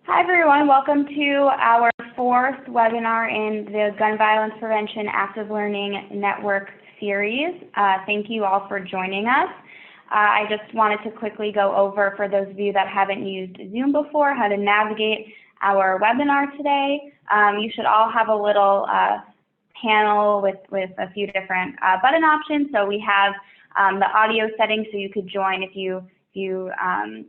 Hi everyone, welcome to our fourth webinar in the Gun Violence Prevention Active Learning Network series. Thank you all for joining us. I just wanted to quickly go over, for those of you that haven't used Zoom before, how to navigate our webinar today. You should all have a little panel with a few different button options. So we have the audio settings, so you could join if you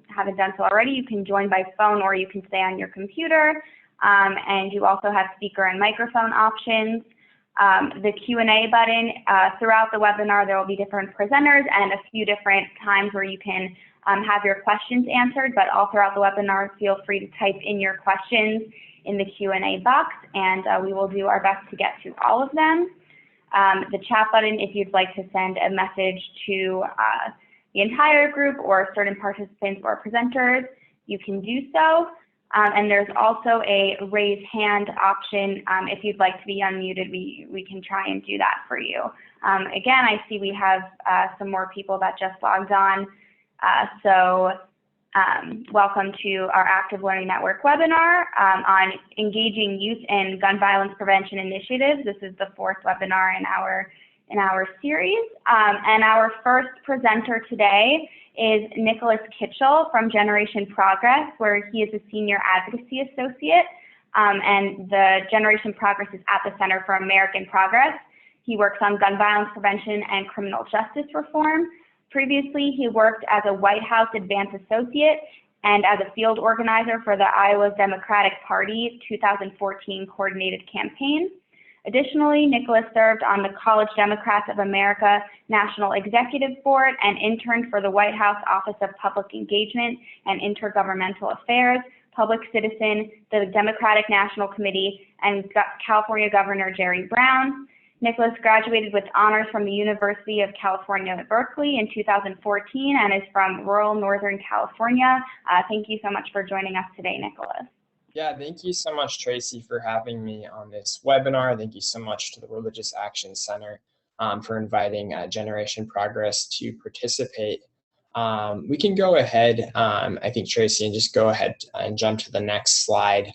haven't done so already. You can join by phone or you can stay on your computer. And you also have speaker and microphone options. The Q&A button, throughout the webinar there will be different presenters and a few different times where you can have your questions answered, but all throughout the webinar feel free to type in your questions in the Q&A box, and we will do our best to get to all of them. The chat button, if you'd like to send a message to the entire group or certain participants or presenters, you can do so. And there's also a raise hand option. If you'd like to be unmuted, we can try and do that for you. Again, I see we have some more people that just logged on. Welcome to our Active Learning Network webinar on engaging youth in gun violence prevention initiatives. This is the fourth webinar in our series. And our first presenter today is Nicholas Kitchel from Generation Progress, where he is a Senior Advocacy Associate. And the Generation Progress is at the Center for American Progress. He works on gun violence prevention and criminal justice reform. Previously, he worked as a White House Advance Associate and as a field organizer for the Iowa Democratic Party 2014 coordinated campaign. Additionally, Nicholas served on the College Democrats of America National Executive Board and interned for the White House Office of Public Engagement and Intergovernmental Affairs, Public Citizen, the Democratic National Committee, and California Governor Jerry Brown. Nicholas graduated with honors from the University of California at Berkeley in 2014 and is from rural Northern California. Thank you so much for joining us today, Nicholas. Yeah, thank you so much, Tracy, for having me on this webinar. Thank you so much to the Religious Action Center for inviting Generation Progress to participate. We can go ahead, I think, Tracy, and just go ahead and jump to the next slide.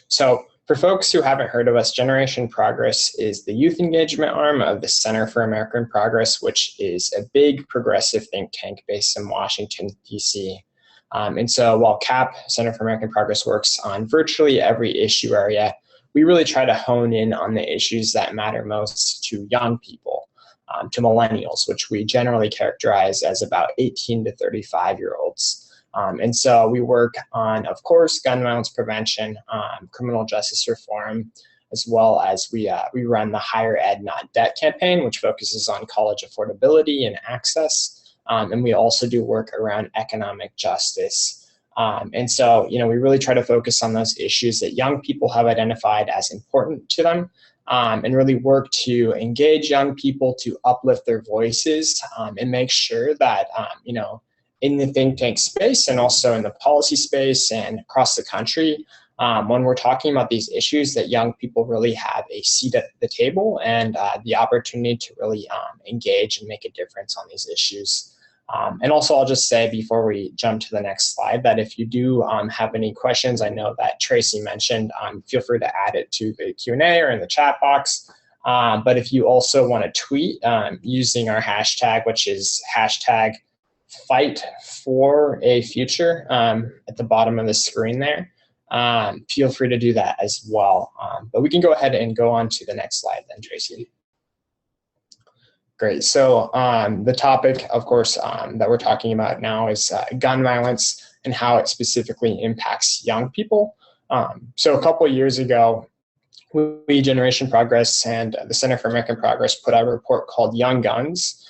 So for folks who haven't heard of us, Generation Progress is the youth engagement arm of the Center for American Progress, which is a big progressive think tank based in Washington, D.C. And so while CAP, Center for American Progress, works on virtually every issue area, we really try to hone in on the issues that matter most to young people, to millennials, which we generally characterize as about 18 to 35-year-olds. And so we work on, of course, gun violence prevention, criminal justice reform, as well as we run the Higher Ed Not Debt campaign, which focuses on college affordability and access. And we also do work around economic justice. And so, we really try to focus on those issues that young people have identified as important to them, and really work to engage young people to uplift their voices, and make sure that, in the think tank space and also in the policy space and across the country, when we're talking about these issues, that young people really have a seat at the table and the opportunity to really engage and make a difference on these issues. And also, I'll just say before we jump to the next slide that if you do have any questions, I know that Tracy mentioned, feel free to add it to the Q&A or in the chat box. But if you also want to tweet using our hashtag, which is hashtag #FightForAFuture at the bottom of the screen there, feel free to do that as well. But we can go ahead and go on to the next slide then, Tracy. Great. So the topic, of course, that we're talking about now is gun violence and how it specifically impacts young people. So a couple of years ago, we, Generation Progress, and the Center for American Progress put out a report called Young Guns,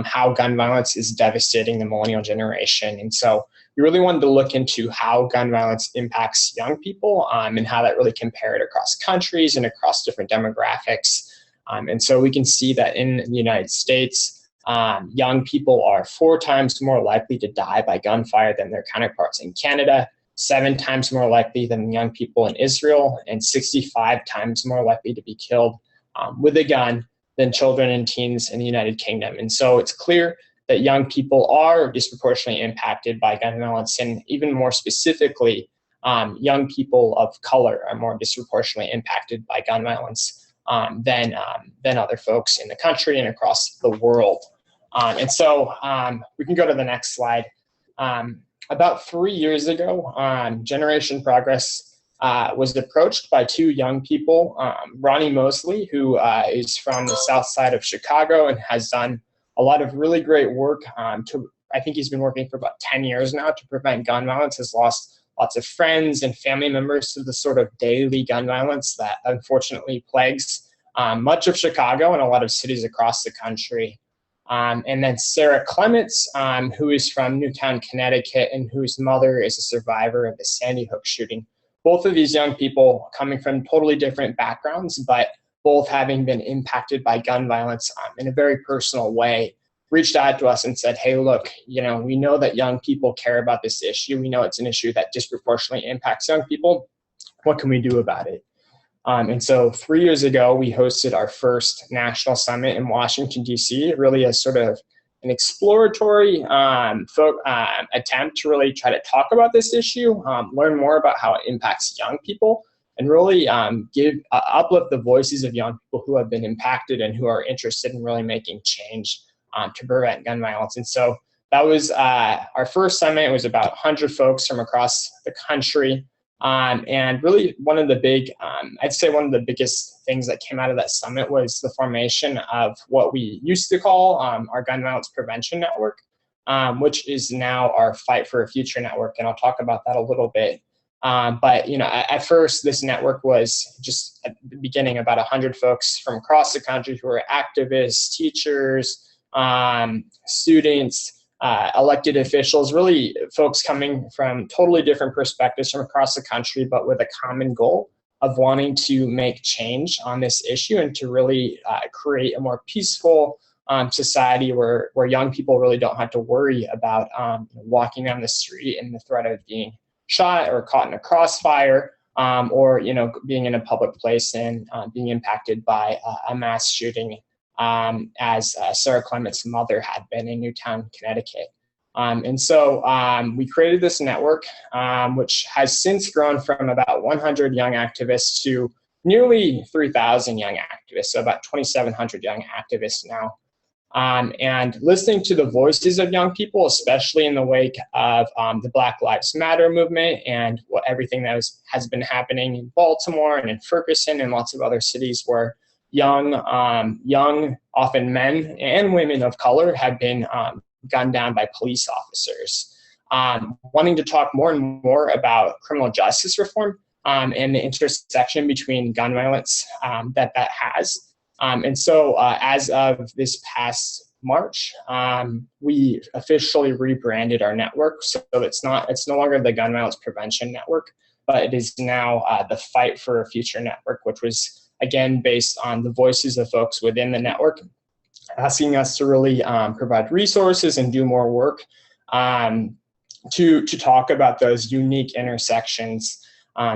how gun violence is devastating the millennial generation. And so we really wanted to look into how gun violence impacts young people and how that really compared across countries and across different demographics. And so we can see that in the United States, young people are 4 times more likely to die by gunfire than their counterparts in Canada, 7 times more likely than young people in Israel, and 65 times more likely to be killed with a gun than children and teens in the United Kingdom. And so it's clear that young people are disproportionately impacted by gun violence, and even more specifically, young people of color are more disproportionately impacted by gun violence than other folks in the country and across the world. And so we can go to the next slide. About 3 years ago, Generation Progress was approached by two young people, Ronnie Mosley, who is from the south side of Chicago and has done a lot of really great work. I think he's been working for about 10 years now to prevent gun violence, has lost lots of friends and family members to the sort of daily gun violence that unfortunately plagues much of Chicago and a lot of cities across the country. And then Sarah Clements, who is from Newtown, Connecticut, and whose mother is a survivor of the Sandy Hook shooting. Both of these young people coming from totally different backgrounds, but both having been impacted by gun violence in a very personal way, reached out to us and said, hey, look, we know that young people care about this issue. We know it's an issue that disproportionately impacts young people. What can we do about it? And so 3 years ago, we hosted our first national summit in Washington, D.C., really as sort of an exploratory attempt to really try to talk about this issue, learn more about how it impacts young people, and really uplift the voices of young people who have been impacted and who are interested in really making change to prevent gun violence. And so that was our first summit. It was about 100 folks from across the country. And really one of the biggest things that came out of that summit was the formation of what we used to call our Gun Violence Prevention Network, which is now our Fight for a Future Network. And I'll talk about that a little bit. But at first, this network was just at the beginning about 100 folks from across the country who were activists, teachers, students, elected officials, really folks coming from totally different perspectives from across the country, but with a common goal of wanting to make change on this issue and to really create a more peaceful society where young people really don't have to worry about walking down the street and the threat of being shot or caught in a crossfire, or being in a public place and being impacted by a mass shooting, as Sarah Clements' mother had been in Newtown, Connecticut. And so we created this network, which has since grown from about 100 young activists to nearly 3,000 young activists, so about 2,700 young activists now. And listening to the voices of young people, especially in the wake of the Black Lives Matter movement and everything that has been happening in Baltimore and in Ferguson and lots of other cities where young, often men and women of color have been gunned down by police officers. Wanting to talk more and more about criminal justice reform and the intersection between gun violence that has. And so as of this past March, we officially rebranded our network. So it's no longer the Gun Violence Prevention Network, but it is now the Fight for a Future Network, which was, again, based on the voices of folks within the network, asking us to really provide resources and do more work to talk about those unique intersections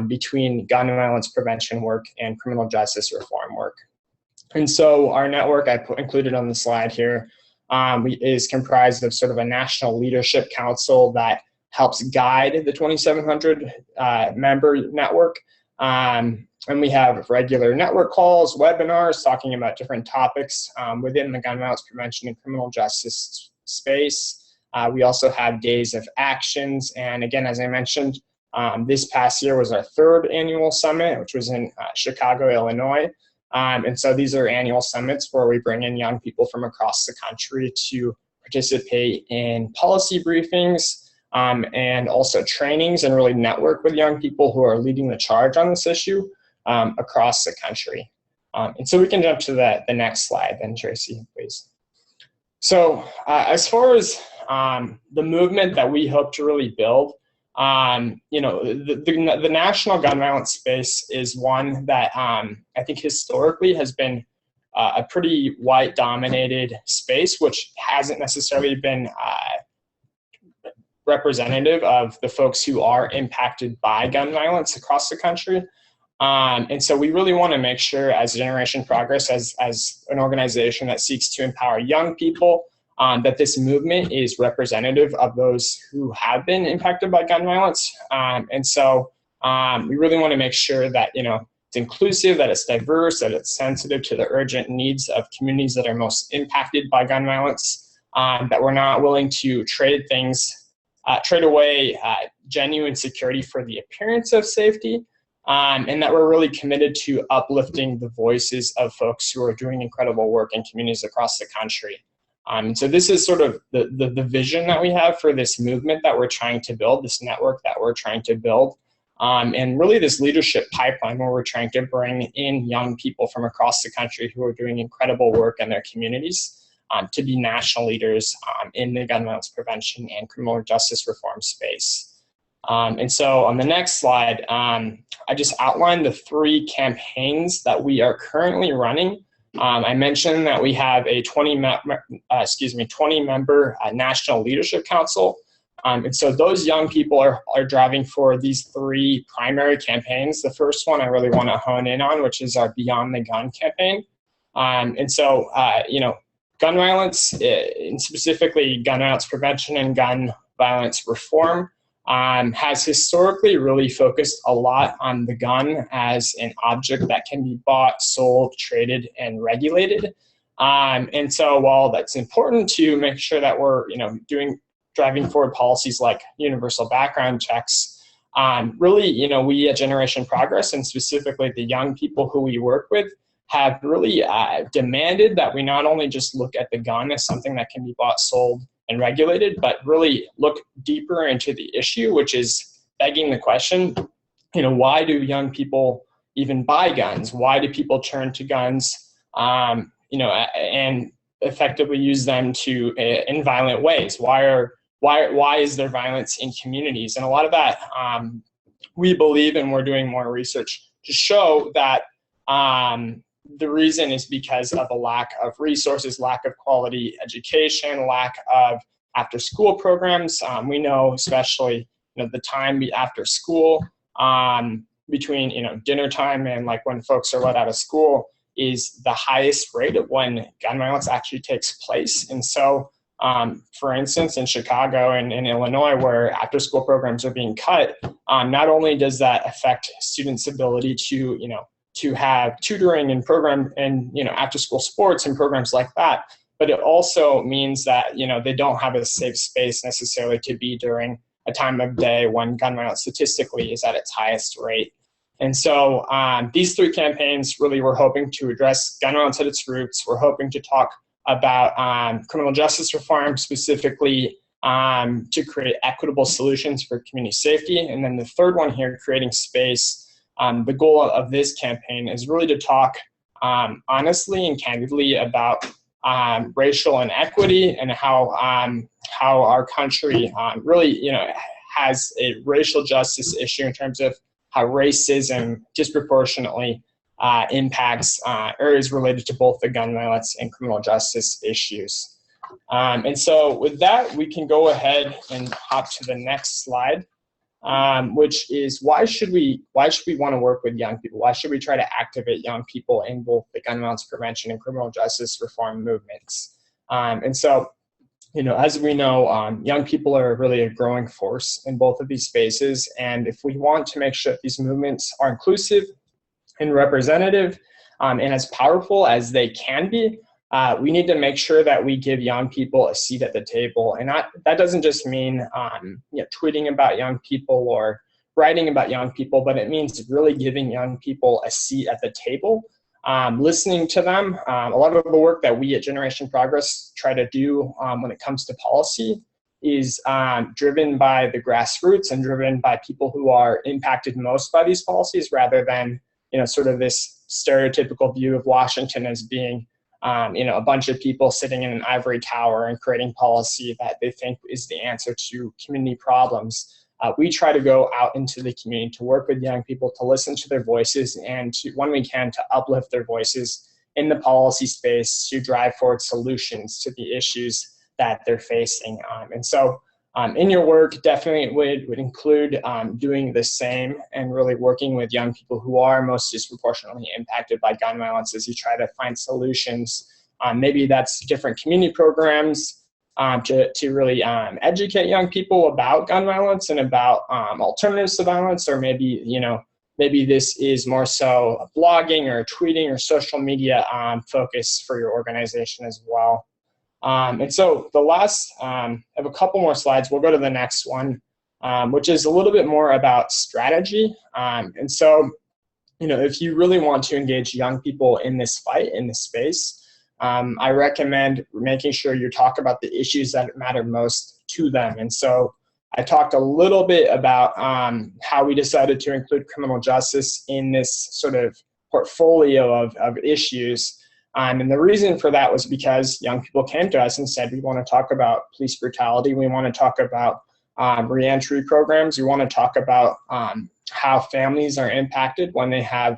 between gun violence prevention work and criminal justice reform work. And so our network, I included on the slide here, is comprised of sort of a national leadership council that helps guide the 2,700 member network. And we have regular network calls, webinars, talking about different topics within the gun violence prevention and criminal justice space. We also have days of actions. And again, as I mentioned, this past year was our third annual summit, which was in Chicago, Illinois. And so these are annual summits where we bring in young people from across the country to participate in policy briefings and also trainings and really network with young people who are leading the charge on this issue across the country. And so we can jump to the next slide then, Tracy, please. So as far as the movement that we hope to really build, the national gun violence space is one that I think historically has been a pretty white-dominated space, which hasn't necessarily been representative of the folks who are impacted by gun violence across the country. And so we really want to make sure, as Generation Progress, as an organization that seeks to empower young people, that this movement is representative of those who have been impacted by gun violence. And so We really want to make sure that, it's inclusive, that it's diverse, that it's sensitive to the urgent needs of communities that are most impacted by gun violence, that we're not willing to trade away genuine security for the appearance of safety, and that we're really committed to uplifting the voices of folks who are doing incredible work in communities across the country. So this is sort of the vision that we have for this movement that we're trying to build, this network that we're trying to build, and really this leadership pipeline where we're trying to bring in young people from across the country who are doing incredible work in their communities to be national leaders in the gun violence prevention and criminal justice reform space. And so on the next slide, I just outlined the 3 campaigns that we are currently running. I mentioned that we have a 20-member National Leadership Council. And so those young people are driving for these 3 primary campaigns. The first one I really want to hone in on, which is our Beyond the Gun campaign. And so, gun violence, and specifically gun violence prevention and gun violence reform, has historically really focused a lot on the gun as an object that can be bought, sold, traded, and regulated. And so while that's important to make sure that we're, driving forward policies like universal background checks, really, we at Generation Progress, and specifically the young people who we work with, have really demanded that we not only just look at the gun as something that can be bought, sold, and regulated, but really look deeper into the issue, which is begging the question, why do young people even buy guns? Why do people turn to guns, and effectively use them in violent ways? Why is there violence in communities? And a lot of that, we believe, and we're doing more research to show that the reason is because of a lack of resources, lack of quality education, lack of after-school programs. We know, especially, the time after school, between dinner time and like when folks are let out of school, is the highest rate of when gun violence actually takes place. And so, for instance, in Chicago and in Illinois, where after-school programs are being cut, not only does that affect students' ability to have tutoring and program and after-school sports and programs like that, but it also means that they don't have a safe space necessarily to be during a time of day when gun violence statistically is at its highest rate. And so these 3 campaigns really we're hoping to address gun violence at its roots. We're hoping to talk about criminal justice reform, specifically to create equitable solutions for community safety. And then the third one here, creating space. The goal of this campaign is really to talk honestly and candidly about racial inequity and how our country really has a racial justice issue in terms of how racism disproportionately impacts or is related to both the gun violence and criminal justice issues. And so with that, we can go ahead and hop to the next slide, which is why should we want to work with young people? Why should we try to activate young people in both the gun violence prevention and criminal justice reform movements? And so, as we know, young people are really a growing force in both of these spaces. And if we want to make sure that these movements are inclusive and representative and as powerful as they can be, we need to make sure that we give young people a seat at the table. And that doesn't just mean tweeting about young people or writing about young people, but it means really giving young people a seat at the table, listening to them. A lot of the work that we at Generation Progress try to do when it comes to policy is driven by the grassroots and driven by people who are impacted most by these policies, rather than sort of this stereotypical view of Washington as being a bunch of people sitting in an ivory tower and creating policy that they think is the answer to community problems. We try to go out into the community to work with young people, to listen to their voices, and to, when we can, to uplift their voices in the policy space to drive forward solutions to the issues that they're facing. And so in your work, definitely would include doing the same and really working with young people who are most disproportionately impacted by gun violence as you try to find solutions. Maybe that's different community programs, to really educate young people about gun violence and about alternatives to violence, or maybe, maybe this is more so blogging or tweeting or social media focus for your organization as well. And so the last, I have a couple more slides. We'll go to the next one, which is a little bit more about strategy. And so, if you really want to engage young people in this fight, in this space, I recommend making sure you talk about the issues that matter most to them. And so I talked a little bit about how we decided to include criminal justice in this sort of portfolio of issues. And the reason for that was because young people came to us and said, we want to talk about police brutality. We want to talk about reentry programs. We want to talk about how families are impacted when they have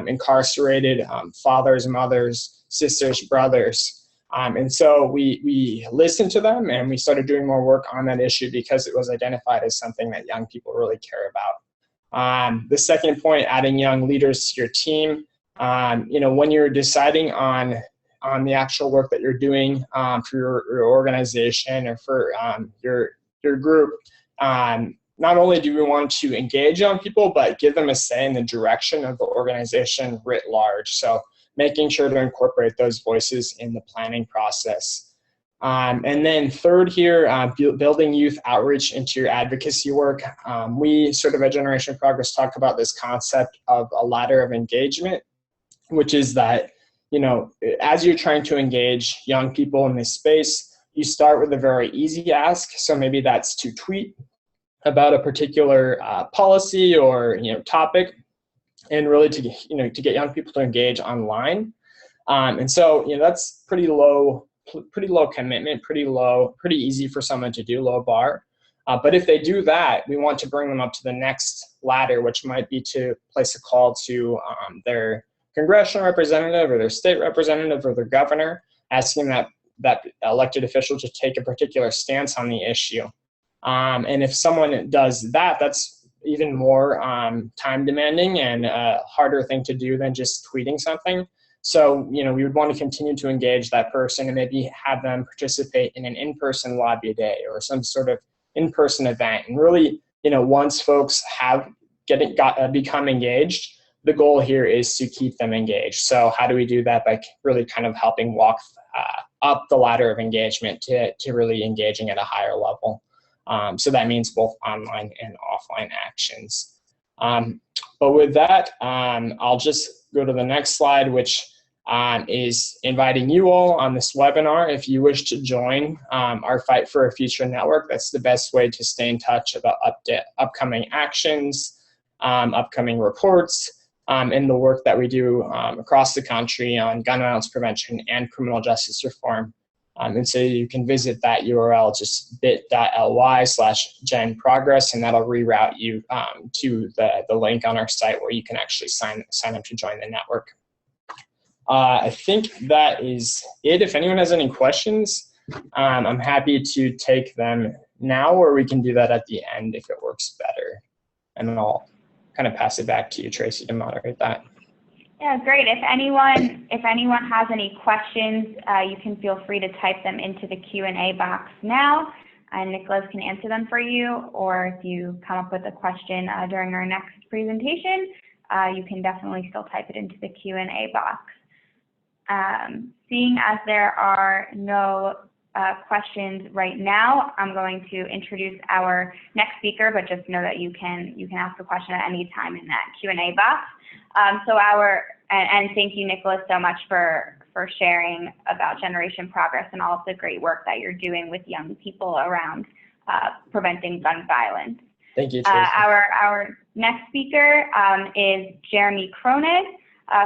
incarcerated fathers, mothers, sisters, brothers. And so we listened to them, and we started doing more work on that issue because it was identified as something that young people really care about. The second point, adding young leaders to your team. When you're deciding on the actual work that you're doing for your organization or for your group, not only do we want to engage young people, but give them a say in the direction of the organization writ large. So making sure to incorporate those voices in the planning process. And then third here, building youth outreach into your advocacy work. We sort of at Generation Progress talk about this concept of a ladder of engagement, which is that, as you're trying to engage young people in this space, you start with a very easy ask. So maybe that's to tweet about a particular policy or topic, and really to get young people to engage online. And so that's pretty low commitment, pretty easy for someone to do, low bar. But if they do that, we want to bring them up to the next ladder, which might be to place a call to their congressional representative or their state representative or their governor, asking that elected official to take a particular stance on the issue. And if someone does that, that's even more time demanding and a harder thing to do than just tweeting something. So, we would want to continue to engage that person and maybe have them participate in an in-person lobby day or some sort of in-person event. And really, once folks have become engaged, the goal here is to keep them engaged. So how do we do that? By really kind of helping walk up the ladder of engagement to really engaging at a higher level. So that means both online and offline actions. But with that, I'll just go to the next slide, which is inviting you all on this webinar. If you wish to join our Fight for a Future network, that's the best way to stay in touch about upcoming actions, upcoming reports, and the work that we do across the country on gun violence prevention and criminal justice reform. And so you can visit that URL, just bit.ly/genprogress, and that'll reroute you to the link on our site where you can actually sign up to join the network. I think that is it. If anyone has any questions, I'm happy to take them now, or we can do that at the end if it works better. And then I'll kind of pass it back to you, Tracy, to moderate that. Yeah, great. If anyone has any questions, you can feel free to type them into the Q&A box now, and Nicholas can answer them for you. Or if you come up with a question during our next presentation, you can definitely still type it into the Q&A box. Seeing as there are no questions right now, I'm going to introduce our next speaker, but just know that you can ask a question at any time in that Q&A box. And thank you, Nicholas, so much for sharing about Generation Progress and all of the great work that you're doing with young people around preventing gun violence. Thank you, Tracy. Our next speaker is Jeremy Cronig.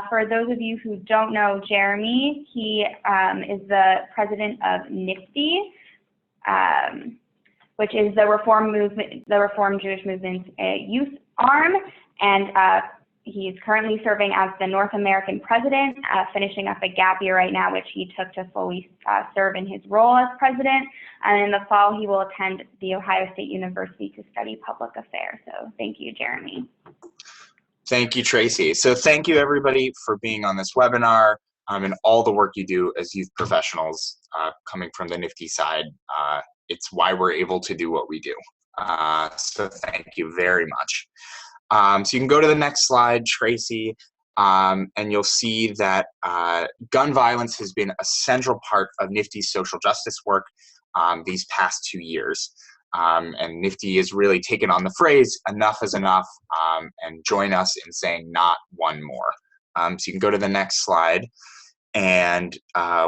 For those of you who don't know Jeremy, he is the president of NFTY, which is the Reform Jewish Movement's youth arm, and he's currently serving as the North American president, finishing up a gap year right now, which he took to fully serve in his role as president. And in the fall, he will attend the Ohio State University to study public affairs. So thank you, Jeremy. Thank you, Tracy. So thank you, everybody, for being on this webinar and all the work you do as youth professionals. coming from the NFTY side. It's why we're able to do what we do. So thank you very much. So you can go to the next slide, Tracy, and you'll see that gun violence has been a central part of NFTY's social justice work these past 2 years. And NFTY has really taken on the phrase, enough is enough, and join us in saying not one more. So you can go to the next slide. And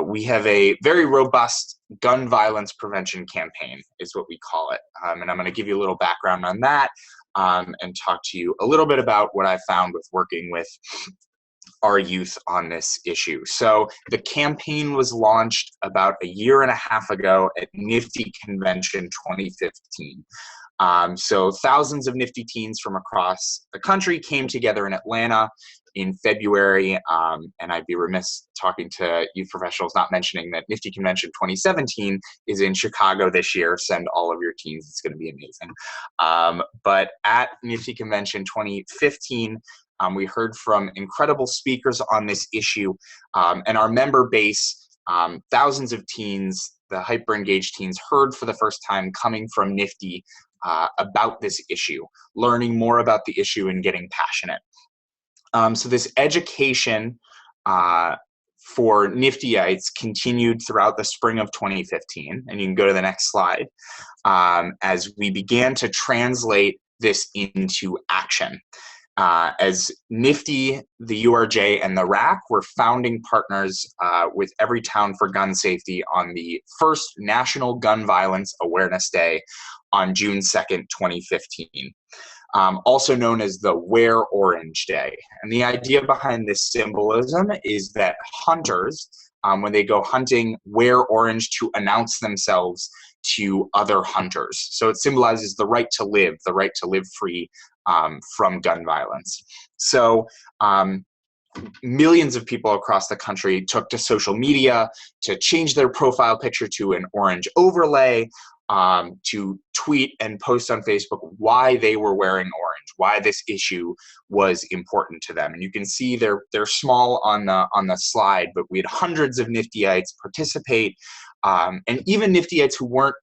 we have a very robust gun violence prevention campaign, is what we call it. And I'm going to give you a little background on that and talk to you a little bit about what I found with working with our youth on this issue. So the campaign was launched about 1.5 years ago at NFTY Convention 2015. So thousands of NFTY teens from across the country came together in Atlanta in February, and I'd be remiss talking to youth professionals not mentioning that NFTY Convention 2017 is in Chicago this year. Send all of your teens, it's going to be amazing. But at NFTY Convention 2015, we heard from incredible speakers on this issue, and our member base, thousands of teens, the hyper-engaged teens, heard for the first time coming from NFTY about this issue, learning more about the issue and getting passionate. So this education for NFTyites continued throughout the spring of 2015, and you can go to the next slide, as we began to translate this into action. As NFTY, the URJ, and the RAC were founding partners with Everytown for Gun Safety on the first National Gun Violence Awareness Day on June 2nd, 2015. Also known as the Wear Orange Day. And the idea behind this symbolism is that hunters, when they go hunting, wear orange to announce themselves to other hunters. So it symbolizes the right to live free from gun violence. So millions of people across the country took to social media to change their profile picture to an orange overlay, to tweet and post on Facebook why they were wearing orange, why this issue was important to them. And you can see they're small on the slide, but we had hundreds of NFTyites participate, and even NFTyites who weren't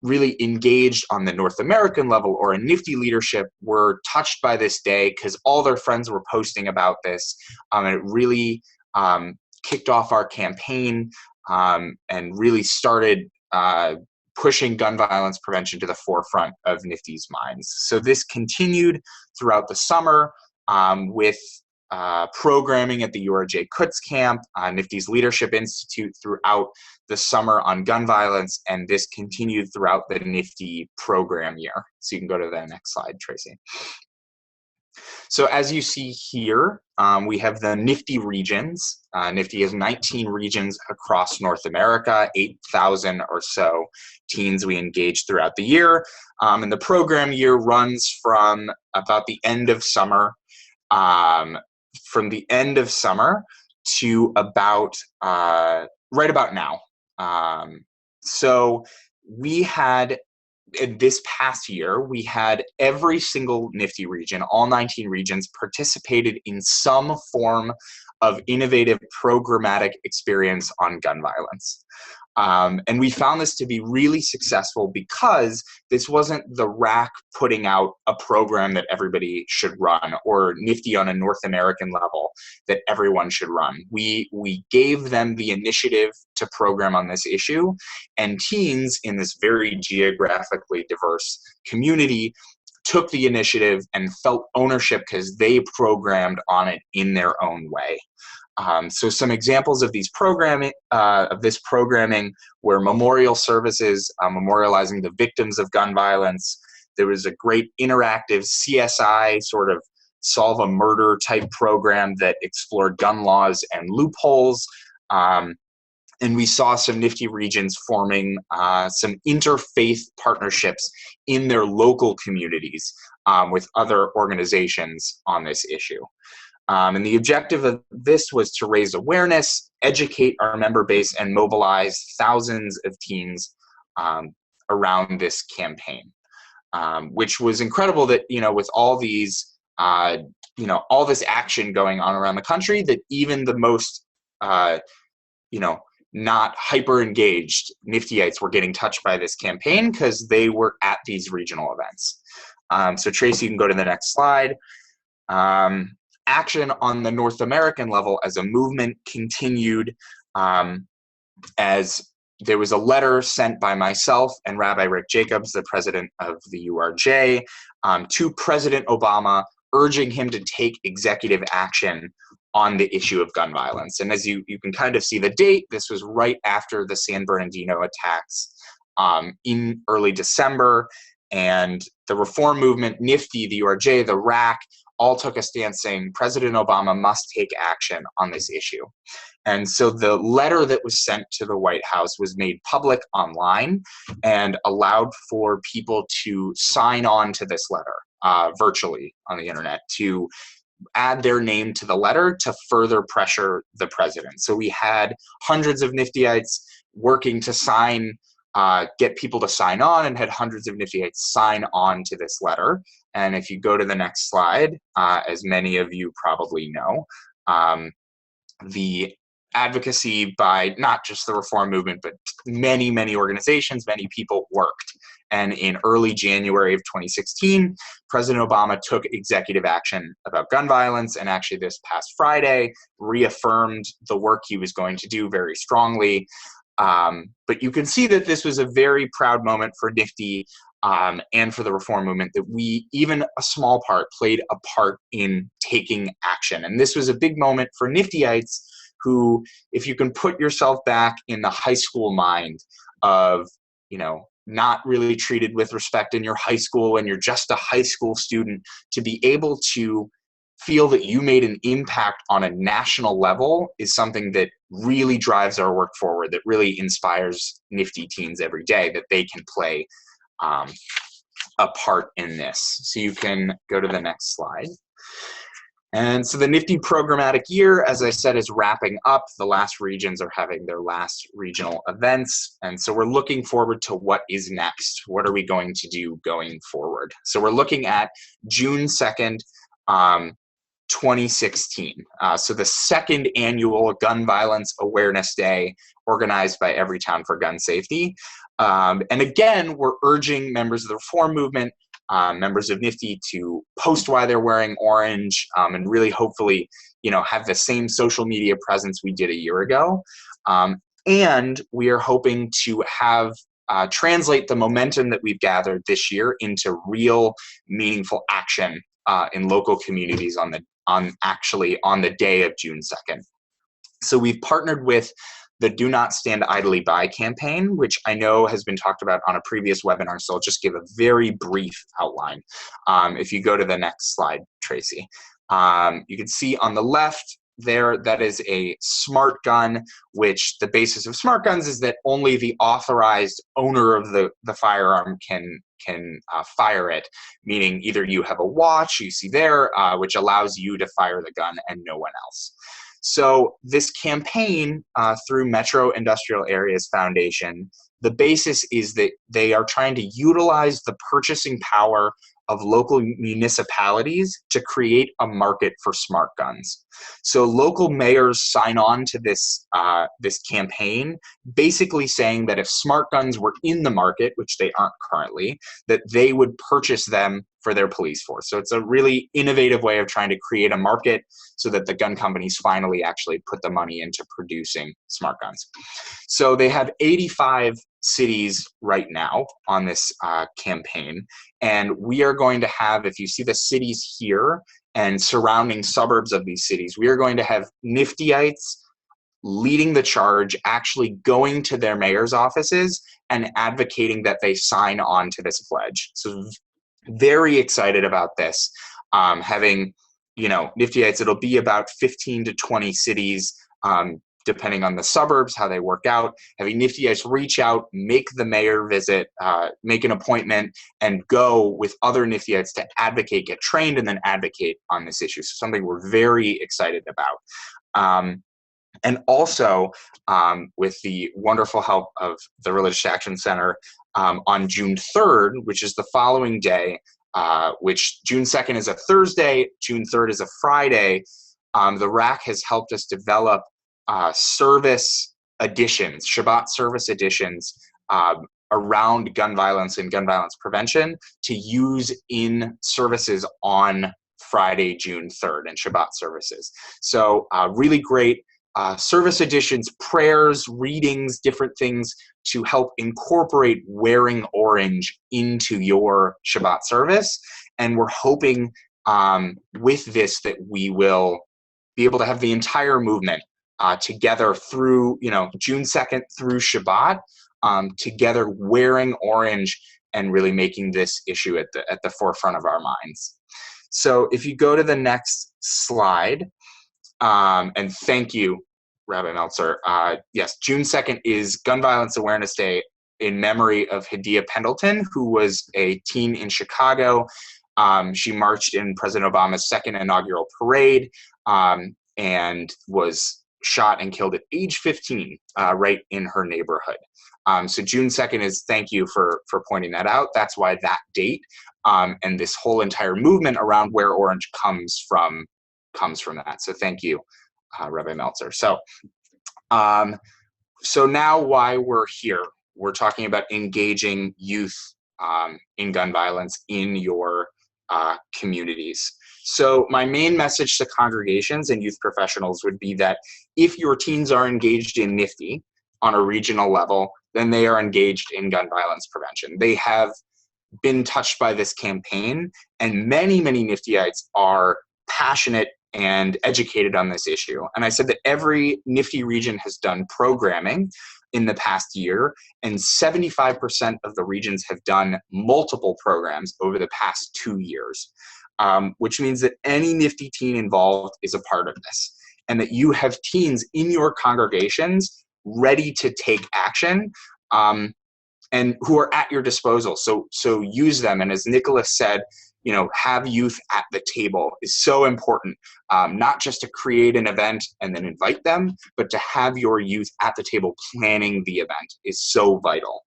really engaged on the North American level or in NFTY leadership were touched by this day because all their friends were posting about this, and it really kicked off our campaign and really started pushing gun violence prevention to the forefront of NFTY's minds. So this continued throughout the summer with programming at the URJ Kutz Camp, NFTY's Leadership Institute throughout the summer on gun violence, and this continued throughout the NFTY program year. So you can go to the next slide, Tracy. So as you see here, we have the NFTY regions. NFTY has 19 regions across North America, 8,000 or so teens we engage throughout the year. And the program year runs from about the end of summer, to about right about now. So we had, this past year, we had every single NFTY region, all 19 regions, participated in some form of innovative programmatic experience on gun violence. And we found this to be really successful because this wasn't the RAC putting out a program that everybody should run, or NFTY on a North American level that everyone should run. We gave them the initiative to program on this issue, and teens in this very geographically diverse community took the initiative and felt ownership because they programmed on it in their own way. So some examples of these this programming were memorial services, memorializing the victims of gun violence. There was a great interactive CSI sort of solve a murder type program that explored gun laws and loopholes. And we saw some NFTY regions forming some interfaith partnerships in their local communities with other organizations on this issue. And the objective of this was to raise awareness, educate our member base, and mobilize thousands of teens around this campaign, which was incredible that, with all these, all this action going on around the country, that even the most, not hyper engaged NFTyites were getting touched by this campaign because they were at these regional events. So Tracy, you can go to the next slide. Action on the North American level as a movement continued, as there was a letter sent by myself and Rabbi Rick Jacobs, the president of the URJ, to President Obama, urging him to take executive action on the issue of gun violence. And as you can kind of see the date, this was right after the San Bernardino attacks in early December. And the reform movement, NFTY, the URJ, the RAC, all took a stance saying President Obama must take action on this issue. And so the letter that was sent to the White House was made public online and allowed for people to sign on to this letter virtually on the internet, to add their name to the letter to further pressure the president. So we had hundreds of NFTyites working to sign, get people to sign on, and had hundreds of NFTyites sign on to this letter. And if you go to the next slide, as many of you probably know, the advocacy by not just the reform movement, but many, many organizations, many people worked. And in early January of 2016, President Obama took executive action about gun violence, and actually this past Friday reaffirmed the work he was going to do very strongly. But you can see that this was a very proud moment for NFTY and for the reform movement, that we, even a small part, played a part in taking action. And this was a big moment for NFTyites who, if you can put yourself back in the high school mind of, not really treated with respect in your high school when you're just a high school student, to be able to feel that you made an impact on a national level is something that really drives our work forward, that really inspires NFTY teens every day, that they can play a part in this. So you can go to the next slide. And so the NFTY programmatic year, as I said, is wrapping up. The last regions are having their last regional events. And so we're looking forward to what is next. What are we going to do going forward? So we're looking at June 2nd, 2016. So the second annual Gun Violence Awareness Day organized by Everytown for Gun Safety. And again, we're urging members of the reform movement, members of NFTY, to post why they're wearing orange, and really hopefully, have the same social media presence we did a year ago. And we are hoping to have translate the momentum that we've gathered this year into real meaningful action in local communities on the day of June 2nd. So we've partnered with the Do Not Stand Idly By campaign, which I know has been talked about on a previous webinar, so I'll just give a very brief outline. If you go to the next slide, Tracy, you can see on the left there, that is a smart gun, which the basis of smart guns is that only the authorized owner of the firearm can fire it, meaning either you have a watch, you see there, which allows you to fire the gun and no one else. So this campaign through Metro Industrial Areas Foundation, the basis is that they are trying to utilize the purchasing power of local municipalities to create a market for smart guns. So local mayors sign on to this campaign, basically saying that if smart guns were in the market, which they aren't currently, that they would purchase them for their police force. So it's a really innovative way of trying to create a market so that the gun companies finally actually put the money into producing smart guns. So they have 85 cities right now on this campaign, and we are going to have, if you see the cities here and surrounding suburbs of these cities, we are going to have NFTyites leading the charge, actually going to their mayor's offices and advocating that they sign on to this pledge. So very excited about this. Having, NFTyites, it'll be about 15 to 20 cities, depending on the suburbs, how they work out. Having NFTyites reach out, make the mayor visit, make an appointment, and go with other NFTyites to advocate, get trained, and then advocate on this issue. So something we're very excited about. And also, with the wonderful help of the Religious Action Center, on June 3rd, which is the following day, which June 2nd is a Thursday, June 3rd is a Friday, the RAC has helped us develop service additions, Shabbat service additions around gun violence and gun violence prevention to use in services on Friday, June 3rd, and Shabbat services. So really great service additions, prayers, readings, different things to help incorporate wearing orange into your Shabbat service. And we're hoping with this that we will be able to have the entire movement together through, June 2nd through Shabbat, together wearing orange and really making this issue at the forefront of our minds. So if you go to the next slide, and thank you, Rabbi Meszler. Yes, June 2nd is Gun Violence Awareness Day in memory of Hadiya Pendleton, who was a teen in Chicago. She marched in President Obama's second inaugural parade and was shot and killed at age 15 right in her neighborhood. So June 2nd is, thank you for pointing that out. That's why that date and this whole entire movement around Wear Orange comes from that. So thank you, Rabbi Meszler. So now why we're here, we're talking about engaging youth in gun violence in your communities. So my main message to congregations and youth professionals would be that if your teens are engaged in NFTY on a regional level, then they are engaged in gun violence prevention. They have been touched by this campaign, and many, many NFTyites are passionate and educated on this issue. And I said that every NFTY region has done programming in the past year, and 75% of the regions have done multiple programs over the past 2 years, which means that any NFTY teen involved is a part of this, and that you have teens in your congregations ready to take action and who are at your disposal. So use them. And as Nicholas said, have youth at the table is so important, not just to create an event and then invite them, but to have your youth at the table planning the event is so vital.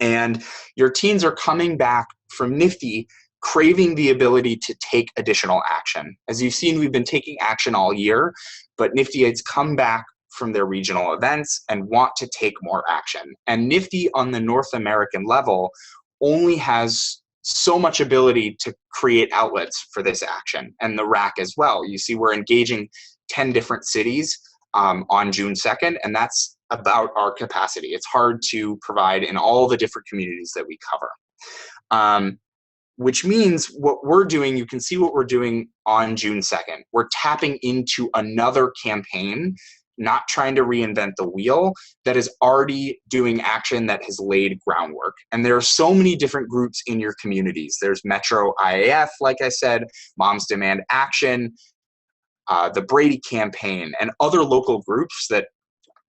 And your teens are coming back from NFTY craving the ability to take additional action. As you've seen, we've been taking action all year, but NFTyites come back from their regional events and want to take more action. And NFTY on the North American level only has so much ability to create outlets for this action, and the RAC as well. You see, we're engaging 10 different cities on June 2nd, and that's about our capacity. It's hard to provide in all the different communities that we cover. Which means what we're doing, you can see what we're doing on June 2nd. We're tapping into another campaign, not trying to reinvent the wheel, that is already doing action that has laid groundwork. And there are so many different groups in your communities. There's Metro IAF, like I said, Moms Demand Action, the Brady Campaign, and other local groups that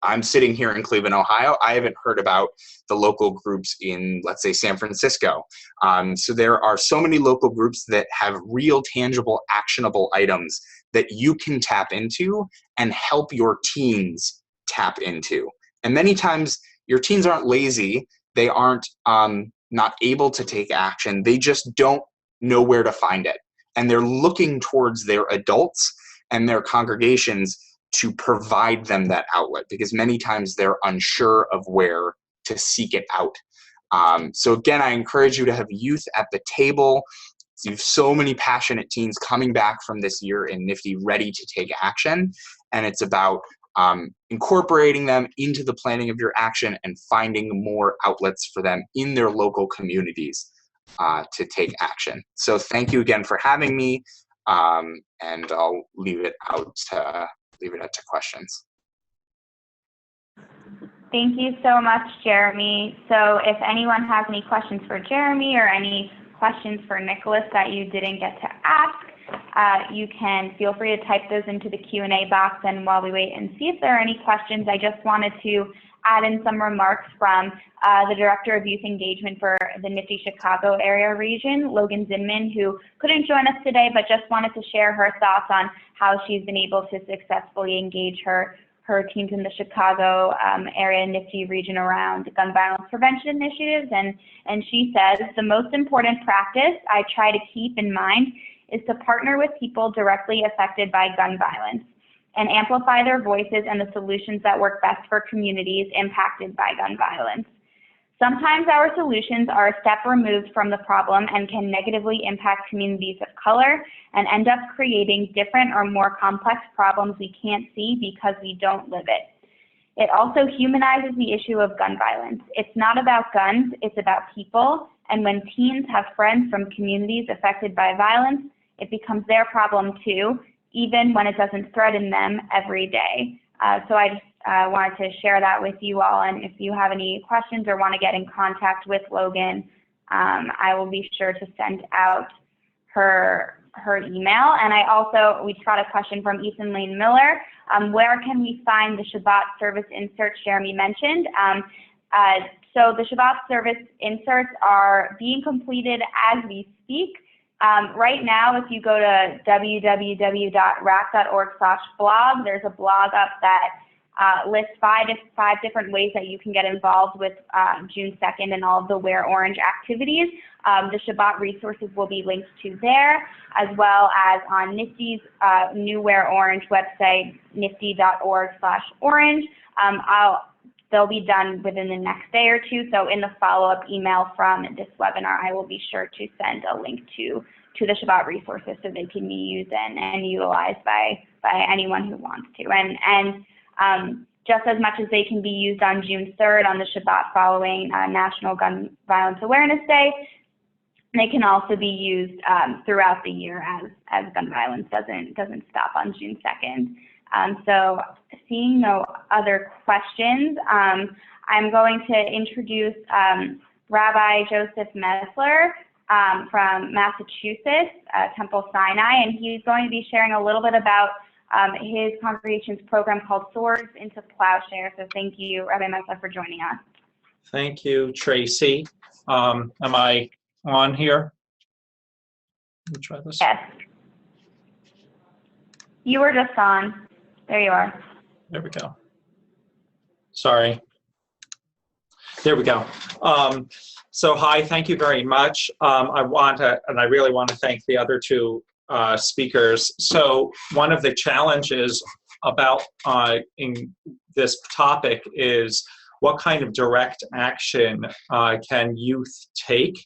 I'm sitting here in Cleveland, Ohio. I haven't heard about the local groups in, let's say, San Francisco. So there are so many local groups that have real, tangible, actionable items that you can tap into and help your teens tap into. And many times your teens aren't lazy. They aren't not able to take action. They just don't know where to find it. And they're looking towards their adults and their congregations to provide them that outlet, because many times they're unsure of where to seek it out. So again, I encourage you to have youth at the table. You have so many passionate teens coming back from this year in NFTY ready to take action. And it's about incorporating them into the planning of your action and finding more outlets for them in their local communities to take action. So thank you again for having me. And I'll leave it out to questions. Thank you so much, Jeremy. So if anyone has any questions for Jeremy or any questions for Nicholas that you didn't get to ask, you can feel free to type those into the Q&A box. And while we wait and see if there are any questions, I just wanted to add in some remarks from the Director of Youth Engagement for the NFTY Chicago area region, Logan Zinman, who couldn't join us today, but just wanted to share her thoughts on how she's been able to successfully engage her teams in the Chicago area NFTY region around gun violence prevention initiatives. And she says, the most important practice I try to keep in mind is to partner with people directly affected by gun violence. and amplify their voices and the solutions that work best for communities impacted by gun violence. Sometimes our solutions are a step removed from the problem and can negatively impact communities of color and end up creating different or more complex problems we can't see because we don't live it. It also humanizes the issue of gun violence. It's not about guns, it's about people, and when teens have friends from communities affected by violence, it becomes their problem too, even when it doesn't threaten them every day. So I just wanted to share that with you all, and if you have any questions or want to get in contact with Logan, I will be sure to send out her email. And we just got a question from Ethan Lane Miller. Where can we find the Shabbat service inserts Jeremy mentioned? So the Shabbat service inserts are being completed as we speak. Right now, if you go to www.rac.org/blog, there's a blog up that lists five different ways that you can get involved with June 2nd and all of the Wear Orange activities. The Shabbat resources will be linked to there, as well as on NFTY's new Wear Orange website, nifty.org/orange. They'll be done within the next day or two, so in the follow-up email from this webinar, I will be sure to send a link to the Shabbat resources so they can be used and utilized by anyone who wants to. And just as much as they can be used on June 3rd on the Shabbat following National Gun Violence Awareness Day, they can also be used throughout the year as gun violence doesn't stop on June 2nd. So seeing no other questions, I'm going to introduce Rabbi Joseph Meszler from Massachusetts, Temple Sinai, and he's going to be sharing a little bit about his congregation's program called Swords into Plowshare. So thank you, Rabbi Meszler, for joining us. Thank you, Tracy. Am I on here? Let me try this. Yes. You were just on. There you are. There we go. Sorry. There we go. So hi, thank you very much. I really want to thank the other two speakers. So one of the challenges about in this topic is what kind of direct action can youth take?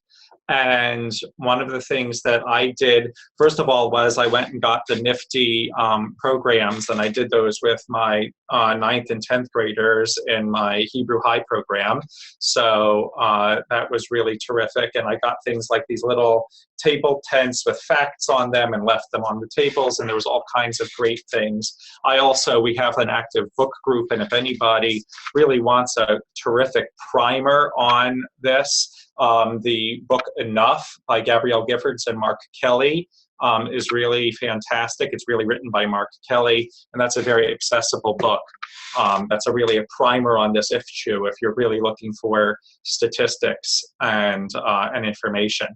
And one of the things that I did, first of all, was I went and got the NFTY programs, and I did those with my 9th and 10th graders in my Hebrew High program. So that was really terrific. And I got things like these little table tents with facts on them and left them on the tables, and there was all kinds of great things. We have an active book group, and if anybody really wants a terrific primer on this, the book Enough by Gabrielle Giffords and Mark Kelly is really fantastic. It's really written by Mark Kelly, and that's a very accessible book. That's really a primer on this issue if you're really looking for statistics and information.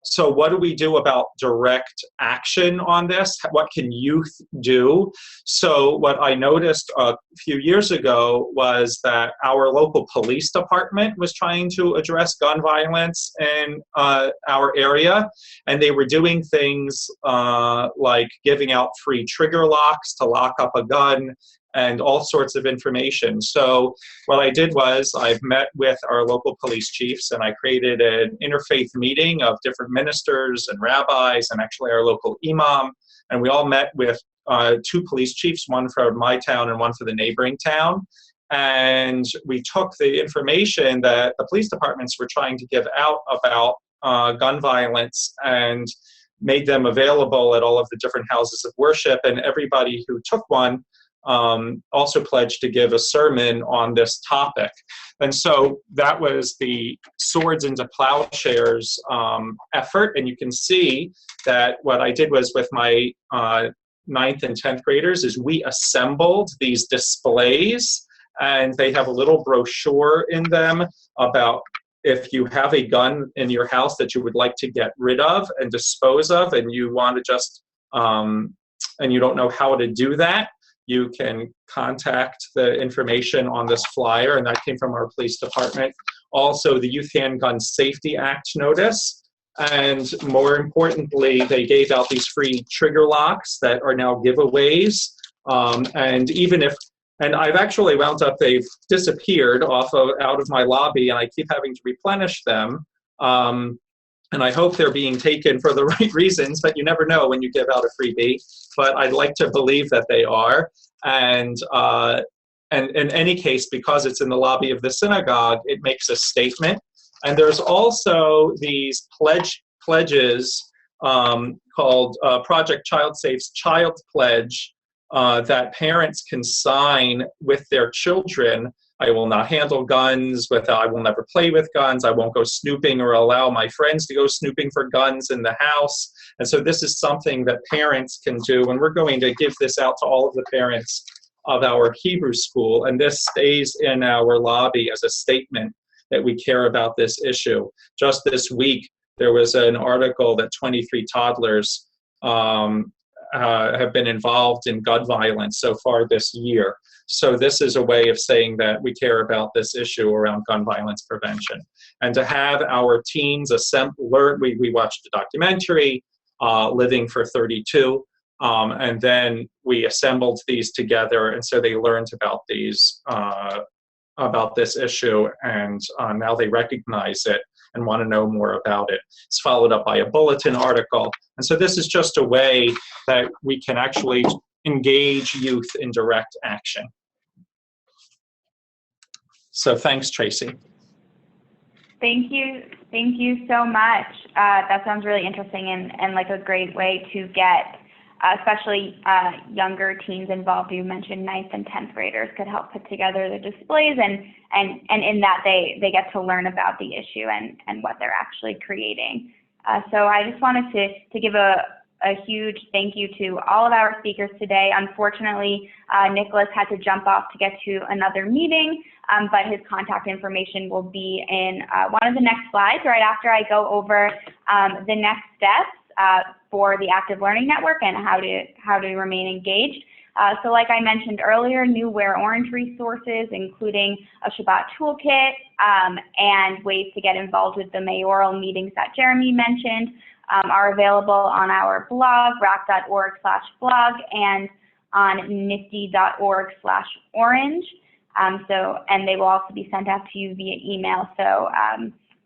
So what do we do about direct action on this? What can youth do? So what I noticed a few years ago was that our local police department was trying to address gun violence in our area, and they were doing things like giving out free trigger locks to lock up a gun and all sorts of information. So what I did was I've met with our local police chiefs, and I created an interfaith meeting of different ministers and rabbis and actually our local imam. And we all met with 2 police chiefs, one for my town and one for the neighboring town. And we took the information that the police departments were trying to give out about gun violence and made them available at all of the different houses of worship. And everybody who took one also pledged to give a sermon on this topic. And so that was the Swords into Plowshares effort. And you can see that what I did was with my 9th and 10th graders is we assembled these displays, and they have a little brochure in them about if you have a gun in your house that you would like to get rid of and dispose of, and you want to just, and you don't know how to do that, you can contact the information on this flyer, and that came from our police department. Also, the Youth Handgun Safety Act notice, and more importantly, they gave out these free trigger locks that are now giveaways And even if, and I've actually wound up, they've disappeared out of my lobby, and I keep having to replenish them. And I hope they're being taken for the right reasons, but you never know when you give out a freebie. But I'd like to believe that they are. And in any case, because it's in the lobby of the synagogue, it makes a statement. And there's also these pledges called Project Child Safe's Child Pledge that parents can sign with their children. I will not handle guns, I will never play with guns, I won't go snooping or allow my friends to go snooping for guns in the house. And so this is something that parents can do, and we're going to give this out to all of the parents of our Hebrew school, and this stays in our lobby as a statement that we care about this issue. Just this week, there was an article that 23 toddlers have been involved in gun violence so far this year. So this is a way of saying that we care about this issue around gun violence prevention. And to have our teens learn, we watched a documentary, Living for 32, and then we assembled these together, and so they learned about these, about this issue, and now they recognize it and want to know more about it. It's followed up by a bulletin article. And so this is just a way that we can actually engage youth in direct action. So thanks, Tracy. Thank you so much. That sounds really interesting and like a great way to get especially younger teens involved. You mentioned 9th and 10th graders could help put together the displays, and in that they get to learn about the issue and what they're actually creating. So I just wanted to give a huge thank you to all of our speakers today. Unfortunately, Nicholas had to jump off to get to another meeting, but his contact information will be in one of the next slides right after I go over the next steps for the Active Learning Network and how to remain engaged. So like I mentioned earlier, new Wear Orange resources, including a Shabbat toolkit and ways to get involved with the mayoral meetings that Jeremy mentioned, are available on our blog, rac.org/blog, and on nifty.org/orange. And they will also be sent out to you via email. So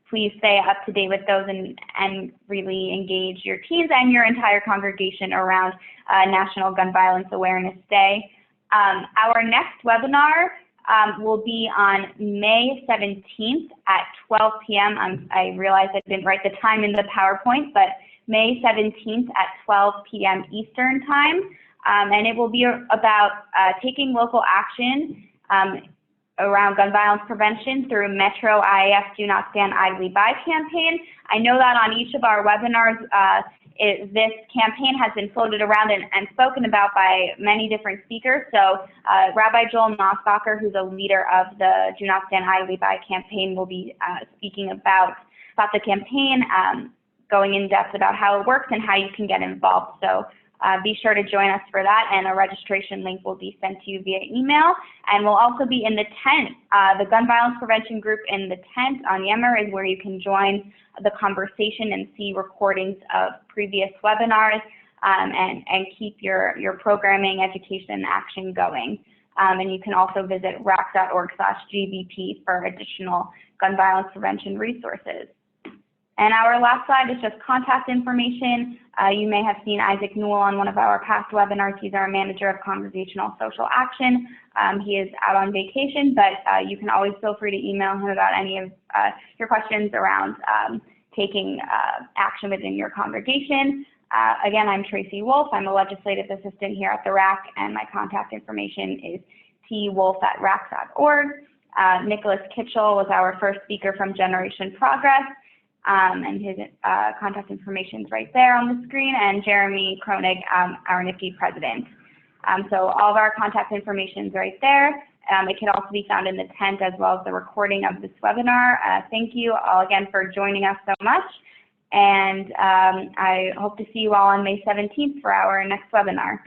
please stay up to date with those and really engage your teens and your entire congregation around National Gun Violence Awareness Day. Our next webinar will be on May 17th at 12 p.m. I realized I didn't write the time in the PowerPoint, but May 17th at 12 p.m. Eastern Time. And it will be about taking local action around gun violence prevention through Metro IAF Do Not Stand Idly By campaign. I know that on each of our webinars, this campaign has been floated around and spoken about by many different speakers. So Rabbi Joel Nosbacher, who's a leader of the Do Not Stand Idly By campaign, will be speaking about the campaign, going in depth about how it works and how you can get involved. So be sure to join us for that, and a registration link will be sent to you via email. And we'll also be in the tent. The Gun Violence Prevention Group in the tent on Yammer is where you can join the conversation and see recordings of previous webinars and keep your programming, education, and action going. And you can also visit rac.org/GVP for additional gun violence prevention resources. And our last slide is just contact information. You may have seen Isaac Newell on one of our past webinars. He's our manager of congregational social action. He is out on vacation, but you can always feel free to email him about any of your questions around taking action within your congregation. Again, I'm Tracy Wolf. I'm a legislative assistant here at the RAC, and my contact information is twolf@rac.org. Nicholas Kitchel was our first speaker from Generation Progress. And his contact information is right there on the screen, and Jeremy Cronig, our NFTY president. So all of our contact information is right there. It can also be found in the tent as well as the recording of this webinar. Thank you all again for joining us so much, and I hope to see you all on May 17th for our next webinar.